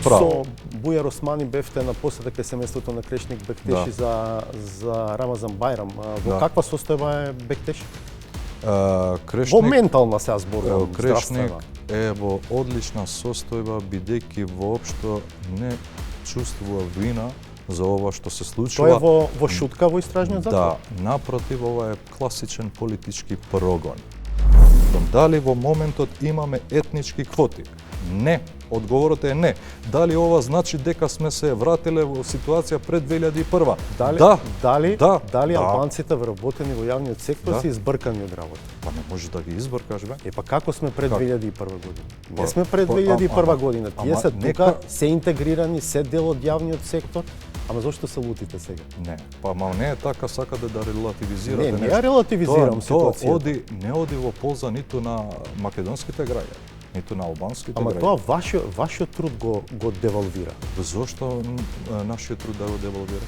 право. Со Бујар Османи бевте на посета кај семејството на Крешник Бектеши за Рамазан Бајрам. Во каква состојба е Бектеши? Крешник, во ментална се зборувам, Крешник е во одлична состојба бидејќи воопшто не чувствува вина за ова што се случува. Тоа е во шутка во истражниот затвор? Да, напротив, ова е класичен политички прогон. Дали во моментот имаме етнички квоти? Не. Одговорот е не. Дали ова значи дека сме се вратиле во ситуација пред 2001? Дали албанците вработени во јавниот сектор се избркани од работа? Па не може да ги избркаш, бе. Па како сме пред 2001 година? Не сме пред 2001 година. Тие се тука, се интегрирани, се дел од јавниот сектор. Ама зошто се лутите сега? Не, па не е така, сакате да релативизирате нешто. Не ја релативизирам ситуацијата. Тоа не оди во полза ниту на македонските граѓани, ниту на албанските граѓани. Ама тоа вашиот труд го девалвира. Зошто нашиот труд да го девалвира?